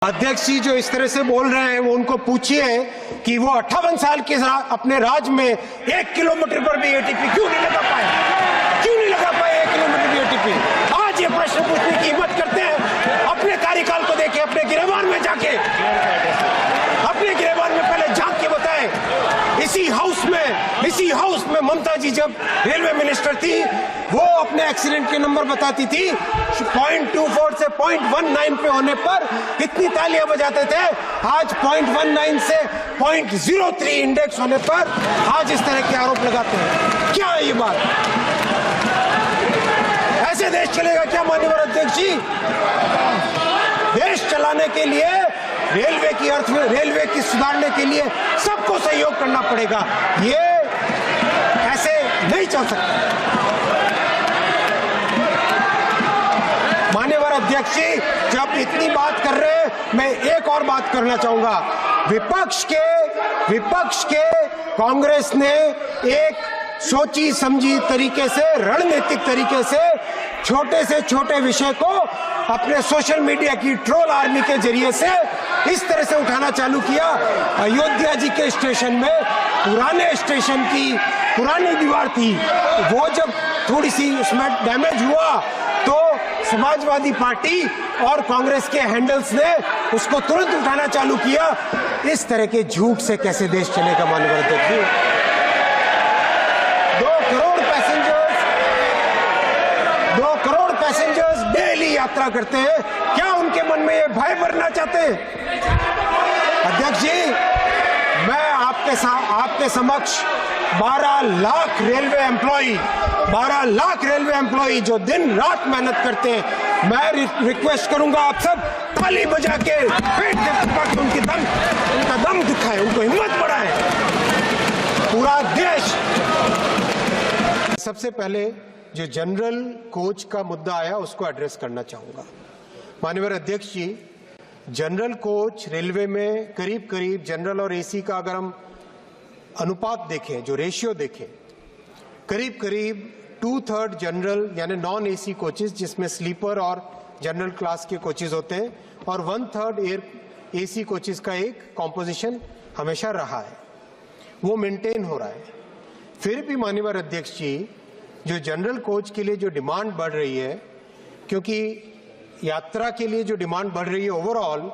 अध्यक्ष जी जो इस तरह से बोल रहे हैं वो उनको पूछिए कि वो 58 साल के अपने राज में 1 किलोमीटर पर भी एटीपी क्यों नहीं लगा पाए, 1 किलोमीटर भी एटीपी। आज ये प्रश्न पूछने की हिम्मत करते हैं। अपने कार्यकाल को देखें, अपने गिरेबान में जाके, अपने गिरेबान में पहले झांक के बताएं। इसी हाउस में ममता जी जब रेलवे मिनिस्टर थी वो अपने एक्सीडेंट के नंबर बताती थी, 0.24 से 0.19 पे होने पर इतनी तालियां बजाते थे। आज 0.19 से 0.03 इंडेक्स होने पर आज इस तरह के आरोप लगाते हैं। क्या है ये बात? ऐसे देश चलेगा क्या माननीय अध्यक्ष जी? देश चलाने के लिए रेलवे की सुधारने के लिए सबको सहयोग करना पड़ेगा। ये ऐसे नहीं चल सकता। मान्यवर अध्यक्ष जी जब इतनी बात कर रहे हैं, मैं एक और बात करना चाहूंगा। विपक्ष के कांग्रेस ने एक सोची समझी तरीके से, रणनीतिक तरीके से छोटे विषय को अपने सोशल मीडिया की ट्रोल आर्मी के जरिए से इस तरह से उठाना चालू किया। अयोध्या जी के स्टेशन में पुराने स्टेशन की पुरानी दीवार थी, वो जब थोड़ी सी उसमें डैमेज हुआ तो समाजवादी पार्टी और कांग्रेस के हैंडल्स ने उसको तुरंत उठाना चालू किया। इस तरह के झूठ से कैसे देश चलेगा माननीय अध्यक्ष जी? 2 करोड़ पैसेंजर्स डेली यात्रा करते हैं। क्या उनके मन में ये भय भरना चाहते हैं? अध्यक्ष जी मैं आपके समक्ष 12 लाख रेलवे एम्प्लॉई जो दिन रात मेहनत करते हैं, मैं रिक्वेस्ट करूंगा आप सब ताली बजा के पेट के उनका दम दिखाएं, उनको हिम्मत बढ़ाएं। पूरा देश। सबसे पहले जो जनरल कोच का मुद्दा आया उसको एड्रेस करना चाहूंगा। माननीय अध्यक्ष जी, जनरल कोच रेलवे में करीब जनरल और एसी का अगर हम अनुपात देखें, जो रेशियो देखें, करीब 2/3 जनरल यानी नॉन एसी कोचेज जिसमें स्लीपर और जनरल क्लास के कोचेज होते हैं और 1/3 एयर एसी कोचेज का एक कॉम्पोजिशन हमेशा रहा है, वो मेंटेन हो रहा है। फिर भी माननीय अध्यक्ष जी जो जनरल कोच के लिए जो डिमांड बढ़ रही है, क्योंकि यात्रा के लिए जो डिमांड बढ़ रही है ओवरऑल,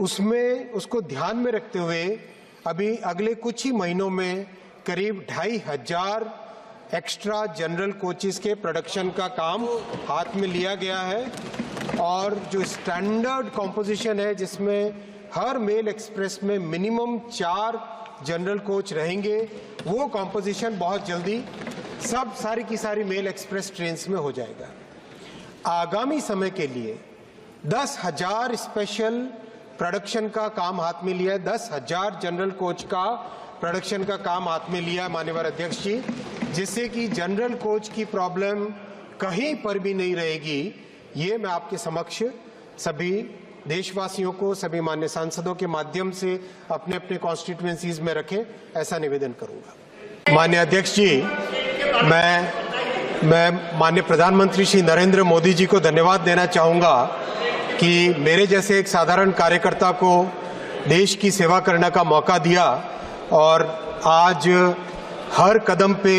उसको ध्यान में रखते हुए अभी अगले कुछ ही महीनों में करीब 2,500 एक्स्ट्रा जनरल कोचेस के प्रोडक्शन का काम हाथ में लिया गया है। और जो स्टैंडर्ड कॉम्पोजिशन है जिसमें हर मेल एक्सप्रेस में मिनिमम 4 जनरल कोच रहेंगे, वो कॉम्पोजिशन बहुत जल्दी सारी की सारी मेल एक्सप्रेस ट्रेन्स में हो जाएगा। आगामी समय के लिए 10,000 स्पेशल प्रोडक्शन का काम हाथ में लिया है, 10,000 जनरल कोच का प्रोडक्शन का काम हाथ में लिया है माननीय अध्यक्ष जी, जिससे कि जनरल कोच की प्रॉब्लम कहीं पर भी नहीं रहेगी। ये मैं आपके समक्ष सभी देशवासियों को, सभी मान्य सांसदों के माध्यम से अपने अपने कॉन्स्टिट्यूएंसीज में रखें, ऐसा निवेदन करूंगा। माननीय अध्यक्ष जी, मैं माननीय प्रधानमंत्री श्री नरेंद्र मोदी जी को धन्यवाद देना चाहूंगा कि मेरे जैसे एक साधारण कार्यकर्ता को देश की सेवा करने का मौका दिया और आज हर कदम पे,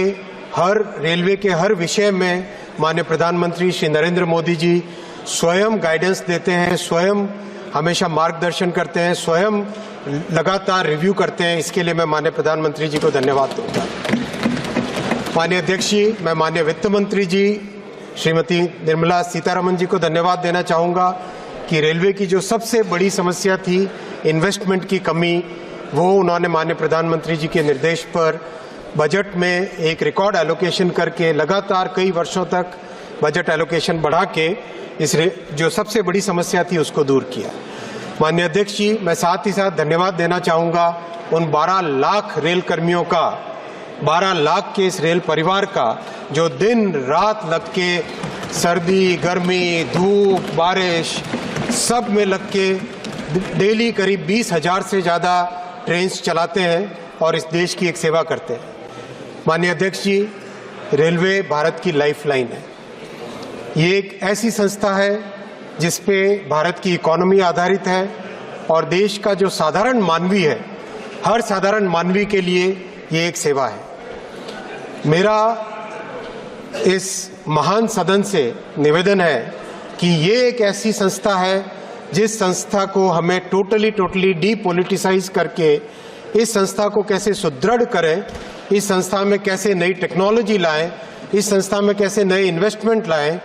हर रेलवे के हर विषय में माननीय प्रधानमंत्री श्री नरेंद्र मोदी जी स्वयं गाइडेंस देते हैं, स्वयं हमेशा मार्गदर्शन करते हैं, स्वयं लगातार रिव्यू करते हैं। इसके लिए मैं माननीय प्रधानमंत्री जी को धन्यवाद दूंगा। माननीय अध्यक्ष जी, मैं माननीय वित्त मंत्री जी श्रीमती निर्मला सीतारमण जी को धन्यवाद देना चाहूँगा कि रेलवे की जो सबसे बड़ी समस्या थी इन्वेस्टमेंट की कमी, वो उन्होंने माननीय प्रधानमंत्री जी के निर्देश पर बजट में एक रिकॉर्ड एलोकेशन करके लगातार कई वर्षों तक बजट एलोकेशन बढ़ा के जो सबसे बड़ी समस्या थी उसको दूर किया। माननीय अध्यक्ष जी, मैं साथ ही साथ धन्यवाद देना चाहूँगा उन 12 लाख रेल कर्मियों का, 12 लाख के इस रेल परिवार का जो दिन रात लग के सर्दी, गर्मी, धूप, बारिश सब में लग के डेली करीब 20,000 से ज़्यादा ट्रेन्स चलाते हैं और इस देश की एक सेवा करते हैं। माननीय अध्यक्ष जी, रेलवे भारत की लाइफलाइन है। ये एक ऐसी संस्था है जिस पे भारत की इकोनॉमी आधारित है, और देश का जो साधारण मानवी है, हर साधारण मानवी के लिए ये एक सेवा है। मेरा इस महान सदन से निवेदन है कि ये एक ऐसी संस्था है जिस संस्था को हमें टोटली डीपोलिटिसाइज करके इस संस्था को कैसे सुदृढ़ करें, इस संस्था में कैसे नई टेक्नोलॉजी लाएं, इस संस्था में कैसे नए इन्वेस्टमेंट लाएं,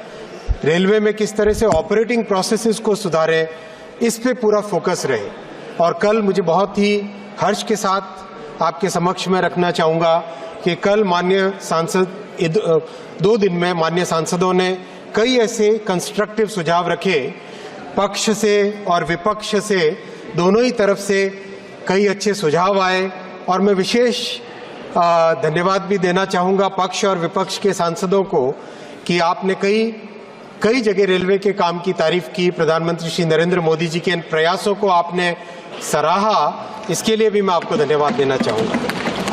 रेलवे में किस तरह से ऑपरेटिंग प्रोसेसेस को सुधारें, इस पे पूरा फोकस रहे। और कल मुझे बहुत ही हर्ष के साथ आपके समक्ष में रखना चाहूँगा कि कल माननीय सांसद 2 दिन में माननीय सांसदों ने कई ऐसे कंस्ट्रक्टिव सुझाव रखे, पक्ष से और विपक्ष से दोनों ही तरफ से कई अच्छे सुझाव आए। और मैं विशेष धन्यवाद भी देना चाहूँगा पक्ष और विपक्ष के सांसदों को कि आपने कई जगह रेलवे के काम की तारीफ की, प्रधानमंत्री श्री नरेंद्र मोदी जी के इन प्रयासों को आपने सराहा, इसके लिए भी मैं आपको धन्यवाद देना चाहूँगा।